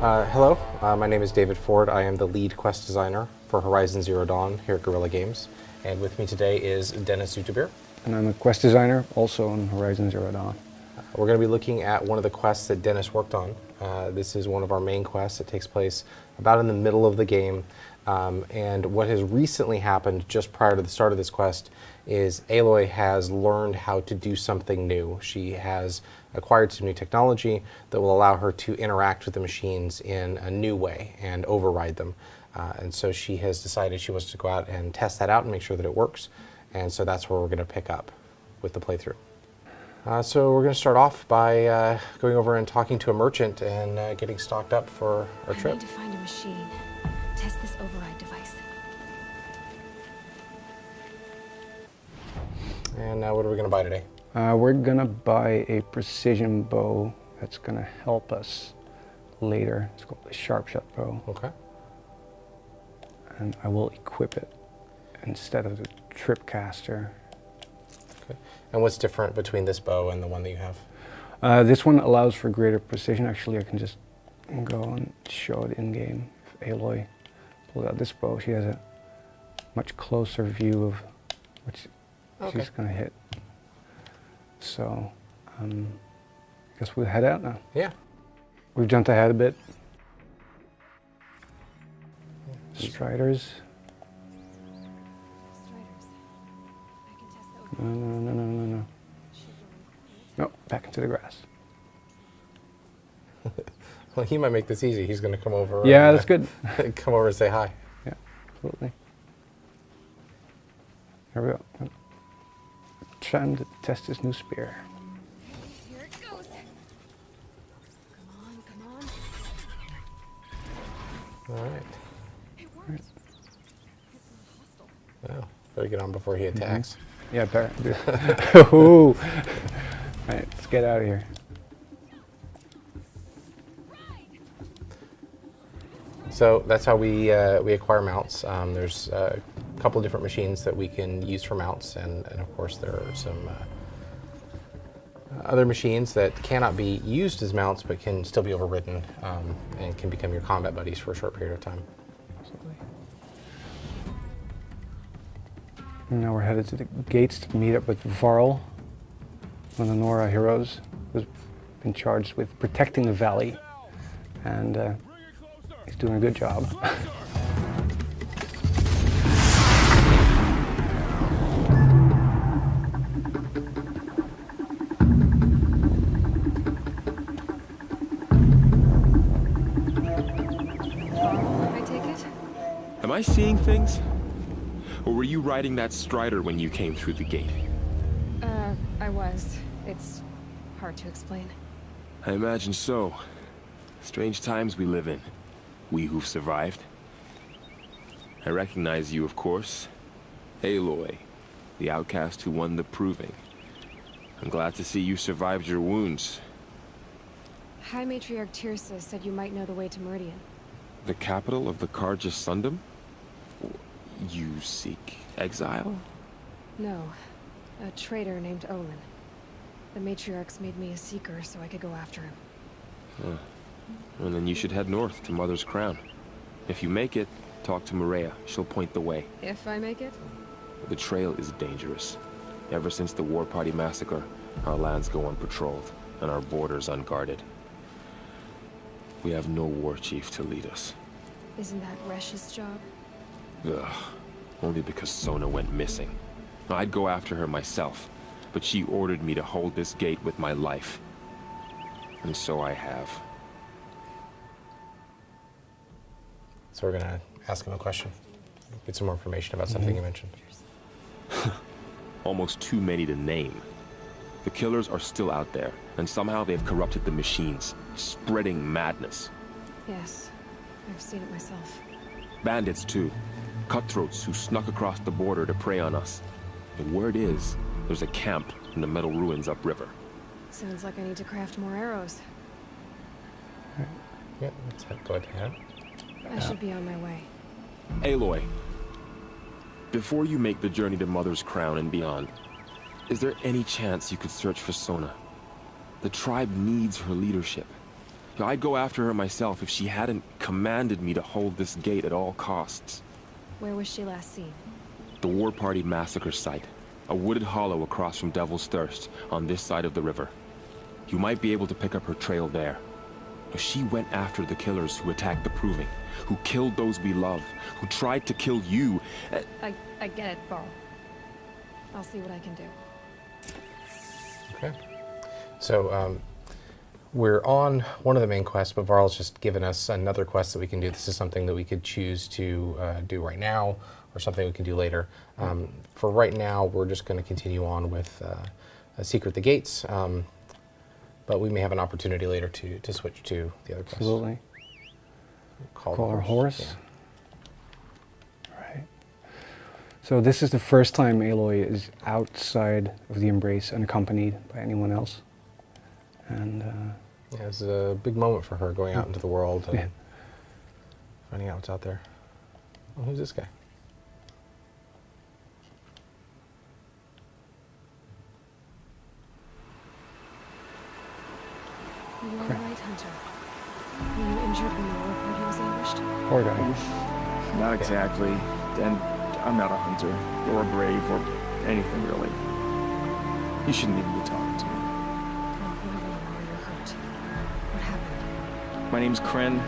Hello, my name is David Ford. I am the lead quest designer for Horizon Zero Dawn here at Guerrilla Games. And with me today is Dennis Zutabir. And I'm a quest designer also on Horizon Zero Dawn. We're going to be looking at one of the quests that Dennis worked on. This is one of our main quests. It takes place about in the middle of the game. And what has recently happened just prior to the start of this quest is Aloy has learned how to do something new. She has acquired some new technology that will allow her to interact with the machines in a new way and override them. And so she has decided she wants to go out and test that out and make sure that it works. And so that's where we're going to pick up with the playthrough. So we're going to start off by going over and talking to a merchant and getting stocked up for our trip. I need to find a machine. Test this override device. And what are we going to buy today? We're going to buy a precision bow that's going to help us later. It's called the Sharp Shot bow. Okay. And I will equip it instead of the Tripcaster. Okay. And what's different between this bow and the one that you have? This one allows for greater precision. Actually, I can just go and show it in-game. If Aloy pulls out this bow, she has a much closer view of which she's going to hit. So, I guess we'll head out now. Yeah. We've jumped ahead a bit. Striders. I can test the override. No. No, back into the grass. Well, he might make this easy. He's going to come over. Yeah, and, that's good. come over and say hi. Yeah, absolutely. Here we go. Trying to test this new spear. Here it goes. Come on. All right. It worked. Well, better get on before he attacks. Yeah, better. Ooh. All right, let's get out of here. So that's how we acquire mounts. There's a couple different machines that we can use for mounts, and of course there are some other machines that cannot be used as mounts but can still be overridden and can become your combat buddies for a short period of time. Absolutely. And now we're headed to the gates to meet up with Varl, one of the Nora heroes, who's been charged with protecting the valley, and he's doing a good job. I take it? Am I seeing things? Or were you riding that Strider when you came through the gate? I was. It's hard to explain. I imagine so. Strange times we live in. We who've survived. I recognize you, of course. Aloy, the outcast who won the proving. I'm glad to see you survived your wounds. High Matriarch Tirsa said you might know the way to Meridian. The capital of the Carja Sundom? You seek exile? No. A traitor named Olin. The Matriarchs made me a seeker so I could go after him. Huh. Well, then you should head north to Mother's Crown. If you make it, talk to Maria. She'll point the way. If I make it? The trail is dangerous. Ever since the War Party massacre, our lands go unpatrolled, and our borders unguarded. We have no war chief to lead us. Isn't that Resh's job? Ugh. Only because Sona went missing. I'd go after her myself, but she ordered me to hold this gate with my life. And so I have. So we're going to ask him a question, get some more information about something you mentioned. Almost too many to name. The killers are still out there, and somehow they've corrupted the machines, spreading madness. Yes. I've seen it myself. Bandits, too. Cutthroats who snuck across the border to prey on us. The word is, there's a camp in the metal ruins upriver. Sounds like I need to craft more arrows. Yeah, let's go ahead. I should be on my way. Aloy, before you make the journey to Mother's Crown and beyond, is there any chance you could search for Sona? The tribe needs her leadership. I'd go after her myself if she hadn't commanded me to hold this gate at all costs. Where was she last seen? The War Party massacre site. A wooded hollow across from Devil's Thirst, on this side of the river. You might be able to pick up her trail there. She went after the killers who attacked the Proving, who killed those we love, who tried to kill you. I get it, Varl. I'll see what I can do. Okay. So, we're on one of the main quests, but Varl's just given us another quest that we can do. This is something that we could choose to do right now, or something we can do later. For right now, we're just going to continue on with Secret the Gates, but we may have an opportunity later to switch to the other quest. Absolutely. Call Our horse. Yeah. Right. So this is the first time Aloy is outside of the Embrace unaccompanied by anyone else. And Yeah, it's a big moment for her going out into the world and Yeah. finding out what's out there. Oh, who's this guy? You were right, Hunter. Were you injured when the war party was ambushed? poor guy. Not exactly. And I'm not a hunter, or a brave, or anything really. You shouldn't even be talking to me. Oh, whatever you are, you're hurt. What happened? My name's Kren.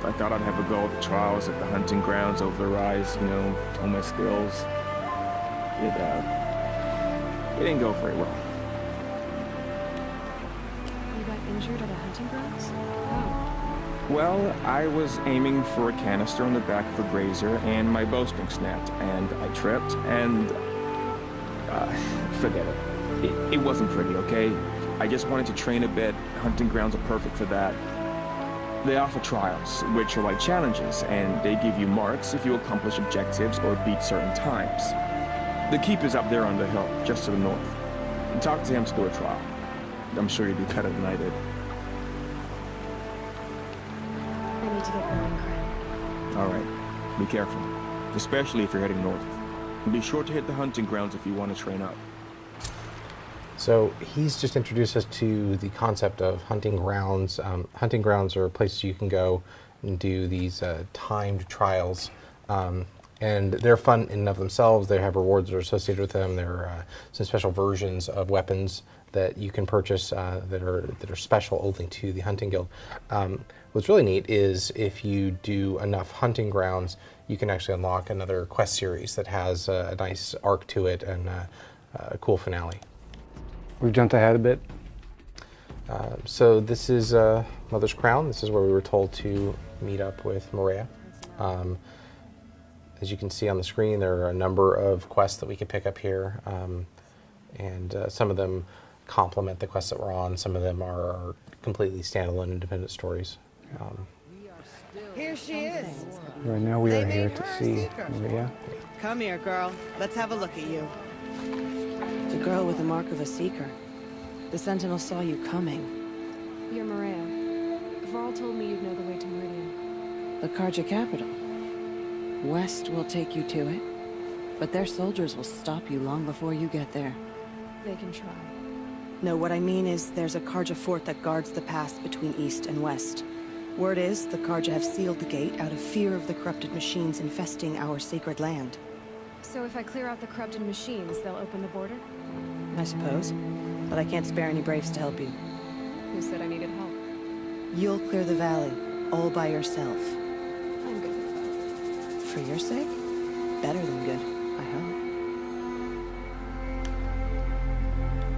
I thought I'd have a go at the trials at the hunting grounds over the rise, you know, all my skills. It didn't go very well. You got injured at a hunting grounds? Oh. Well, I was aiming for a canister on the back of a grazer, and my bowstring snapped, and I tripped, and... forget it. It wasn't pretty, okay? I just wanted to train a bit. Hunting grounds are perfect for that. They offer trials, which are like challenges, and they give you marks if you accomplish objectives or beat certain times. The keep is up there on the hill, just to the north. Talk to him to do a trial. I'm sure you'd be better than I did. I need to get going, Kren. All right. Be careful, especially if you're heading north. And be sure to hit the hunting grounds if you want to train up. So he's just introduced us to the concept of hunting grounds. Hunting grounds are places you can go and do these timed trials. And they're fun in and of themselves. They have rewards that are associated with them. There are some special versions of weapons that you can purchase that are special only to the hunting guild. What's really neat is if you do enough hunting grounds, you can actually unlock another quest series that has a nice arc to it and a cool finale. We've jumped ahead a bit. So this is Mother's Crown. This is where we were told to meet up with Maria. As you can see on the screen, there are a number of quests that we can pick up here, and some of them complement the quests that we're on. Some of them are completely standalone, independent stories. Here she is. Right now we They are here made to her a see seeker. Maria. Come here, girl. Let's have a look at you. The girl with the mark of a seeker. The Sentinel saw you coming. You're Maria. Varl told me you'd know the way to Meridian. The Karja capital. West will take you to it, but their soldiers will stop you long before you get there. They can try. No, what I mean is there's a Karja fort that guards the pass between east and west. Word is the Karja have sealed the gate out of fear of the corrupted machines infesting our sacred land. So if I clear out the corrupted machines, they'll open the border? I suppose. But I can't spare any braves to help you. Who said I needed help? You'll clear the valley, all by yourself. I'm good with that. For your sake? Better than good, I hope.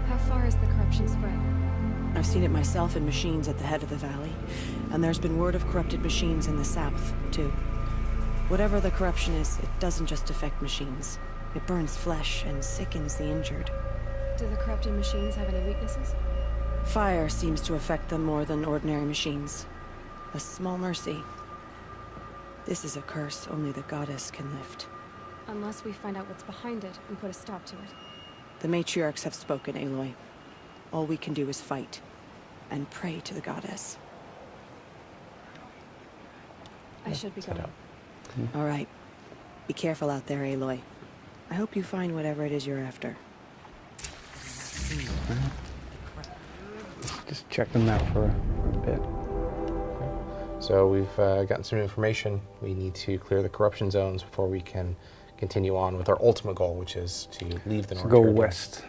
How far has the corruption spread? I've seen it myself in machines at the head of the valley, and there's been word of corrupted machines in the south, too. Whatever the corruption is, it doesn't just affect machines. It burns flesh and sickens the injured. Do the corrupted machines have any weaknesses? Fire seems to affect them more than ordinary machines. A small mercy. This is a curse only the goddess can lift. Unless we find out what's behind it and put a stop to it. The matriarchs have spoken, Aloy. All we can do is fight, and pray to the goddess. I should be Set going. up. All right. Be careful out there, Aloy. I hope you find whatever it is you're after. Just check them out for a bit. So we've gotten some information. We need to clear the corruption zones before we can continue on with our ultimate goal, which is to leave the So North go Territory. west,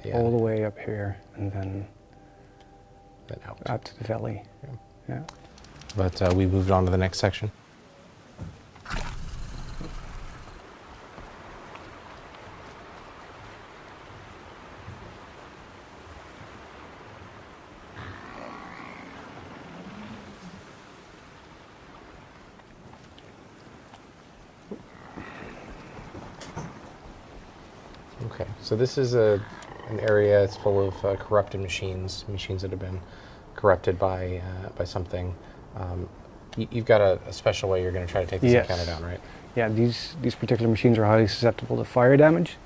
Yeah, all the way up here, and then out. to the valley. Yeah. But we moved on to the next section. Okay, so this is an area. It's full of corrupted machines that have been corrupted by something. You've got a special way you're going to try to take this encounter down, right? Yeah, these particular machines are highly susceptible to fire damage.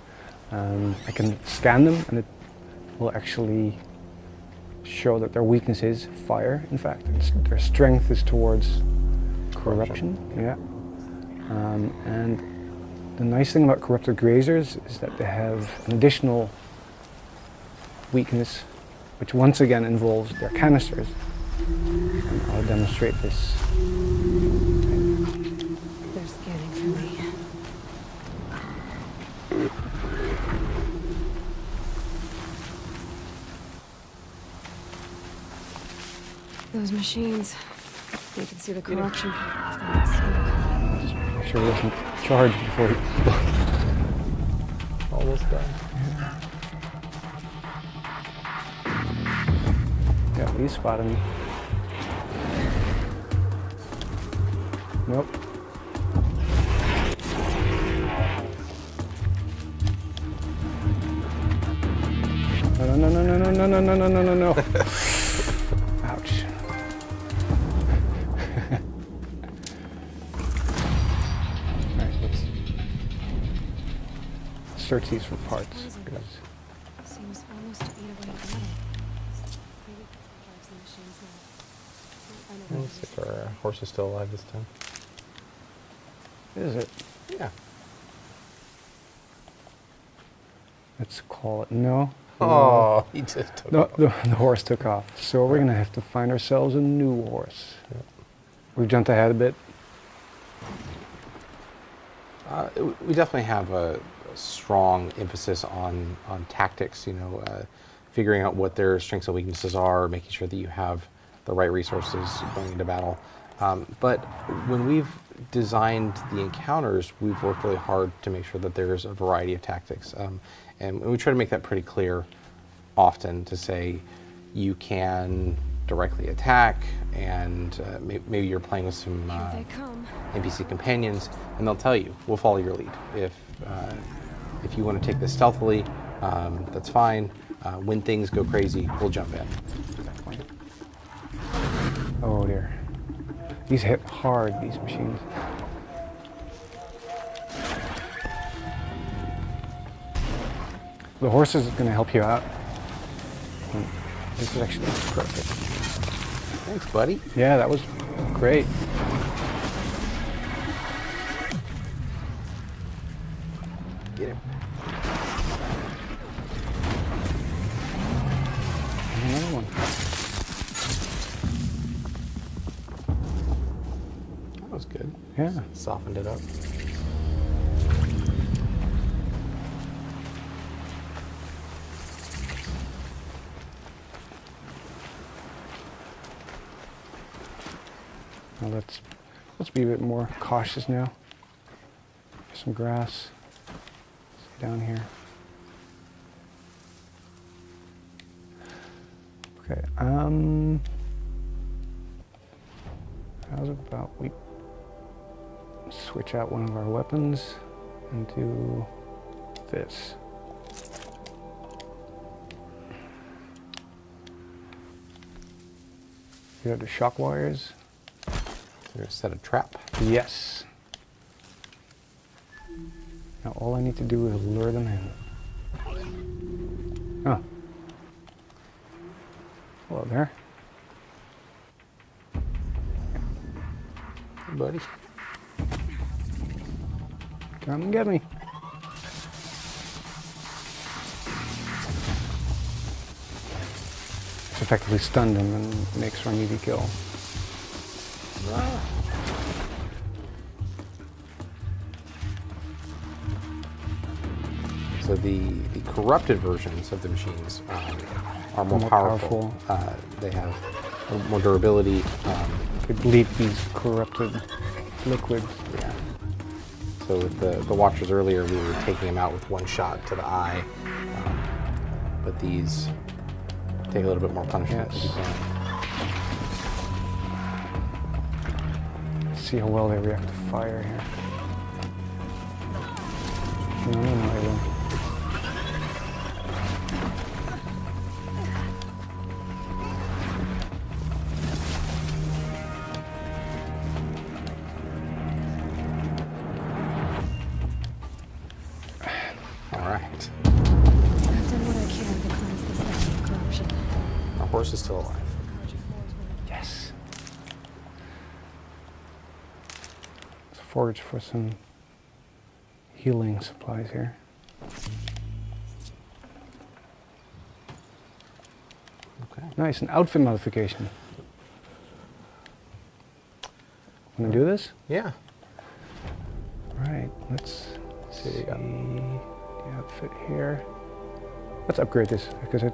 I can scan them, and it will actually show that their weakness is fire. In fact, their strength is towards corruption. Yeah, and the nice thing about corrupted grazers is that they have an additional weakness, which once again involves their canisters. And I'll demonstrate this. They're scanning for me. Those machines, you can see the corruption patterns in that smoke. Just make sure it doesn't charge before you... Almost done. Yeah, you spotted me. Nope. No. Ouch. Alright, let's search these for parts. Because Seems almost to eat away at metal. Maybe that's what drives the machines now. I know what Looks it is. like our horse is still alive this time. is it? Yeah. Let's call it no. Oh, he just took No, off. the horse took off. So we're gonna have to find ourselves a new horse. Yeah. We've jumped ahead a bit. We definitely have a strong emphasis on tactics, figuring out what their strengths and weaknesses are, making sure that you have the right resources going into battle. But when we've designed the encounters, we've worked really hard to make sure that there's a variety of tactics. And we try to make that pretty clear often to say you can directly attack, and maybe you're playing with some Here they come. NPC companions, and they'll tell you, we'll follow your lead. If you want to take this stealthily, that's fine. When things go crazy, we'll jump in. Oh dear. These hit hard, these machines. The horse is going to help you out. This is actually perfect. Thanks, buddy. Yeah, that was great. Get him. And another one. That was good. Yeah. Softened it up. Now let's be a bit more cautious now. Some grass. Let's get down here. Okay. How's about we switch out one of our weapons and do this. Here are the shock wires. We're gonna set a trap. Yes. Now all I need to do is lure them in. Oh. Hello there. Hey, buddy. Come and get me. It's effectively stunned him and makes for an easy kill. So the corrupted versions of the machines are more More powerful. They have more durability. Could leak these corrupted liquids. Yeah. So with the Watchers earlier, we were taking them out with one shot to the eye. But these take a little bit more punishment to Yes. be done. Let's see how well they react to fire here. No, they won't. All right. I've done what I can to cleanse this land of corruption. Our horse is still alive. Yes. Let's forage for some healing supplies here. Okay. Nice, an outfit modification. Want to do this? Yeah. Right, let's See see what you got. the outfit here. Let's upgrade this because it.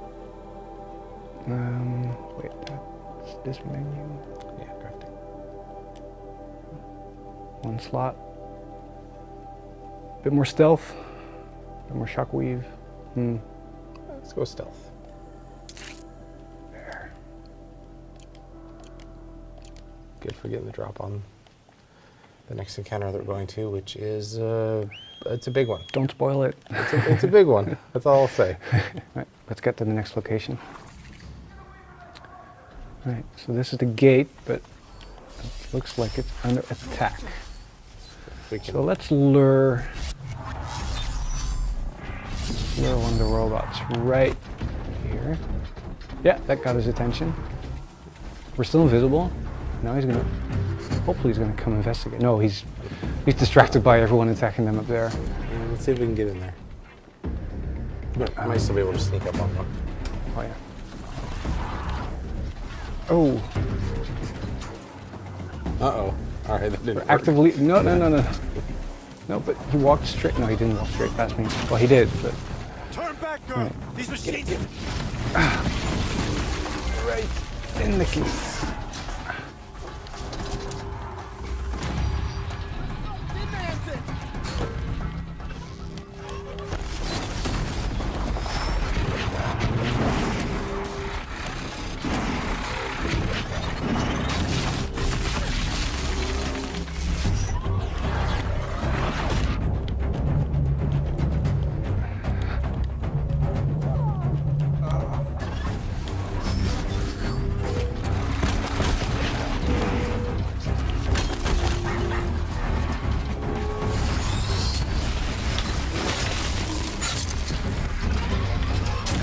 Wait, that's this menu. Yeah, crafting. One slot. Bit more stealth. Bit more shockweave. Let's go stealth. There. Good for getting the drop on the next encounter that we're going to, which is it's a big one. Don't spoil it. It's a big one. That's all I'll say. Right, let's get to the next location. Right, so this is the gate, but it looks like it's under attack. We can, So let's lure one of the robots right here. Yeah, that got his attention. We're still invisible. Now he's gonna, hopefully he's gonna come investigate. No, he's distracted by everyone attacking them up there. yeah, let's see if we can get in there. But I might still be able to sneak up on one. Oh yeah. Oh, Uh-oh. All right, that didn't work. actively, no. No, but he walked straight, no he didn't walk straight past me. Well he did, but. Turn back, girl. These machines. Right in the keys.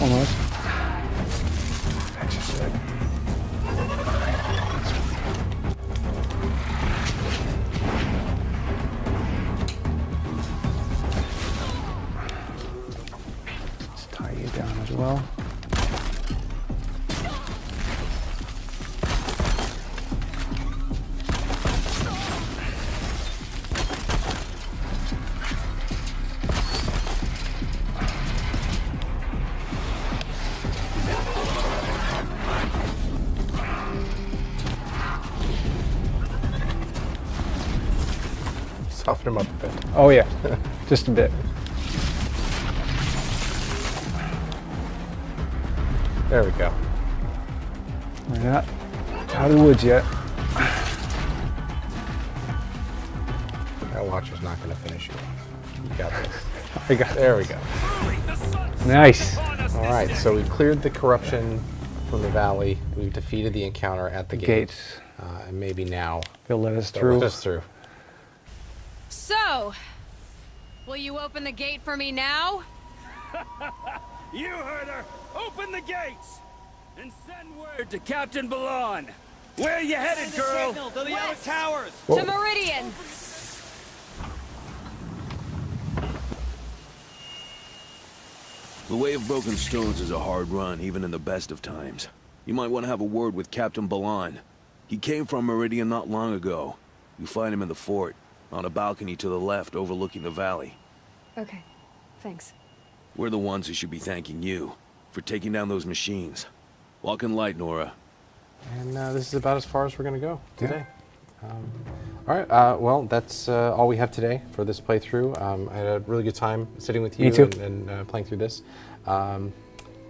Almost. That's just it. Let's tie you down as well. Soften him up a bit. Oh yeah, just a bit. There we go. We're not out of the woods yet. That Watcher's not going to finish you. You got this. I got it. There we go. Nice. All right, so we've cleared the corruption from the valley. We've defeated the encounter at the gate. Gates. And maybe now They'll let us they'll through. let us through. So, will you open the gate for me now? You heard her. Open the gates and send word to Captain Balon. Where are you headed, girl? To the outer towers. To Meridian! The way of broken stones is a hard run, even in the best of times. You might want to have a word with Captain Balon. He came from Meridian not long ago. You find him in the fort, on a balcony to the left overlooking the valley. Okay, thanks. We're the ones who should be thanking you for taking down those machines. Walk in light, Nora. And this is about as far as we're going to go today. All right, well, that's all we have today for this playthrough. I had a really good time sitting with you Me too. and playing through this.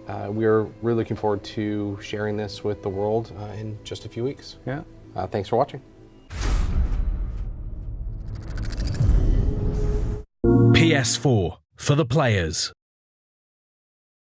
We're really looking forward to sharing this with the world in just a few weeks. Yeah. Thanks for watching. PS4 for the players.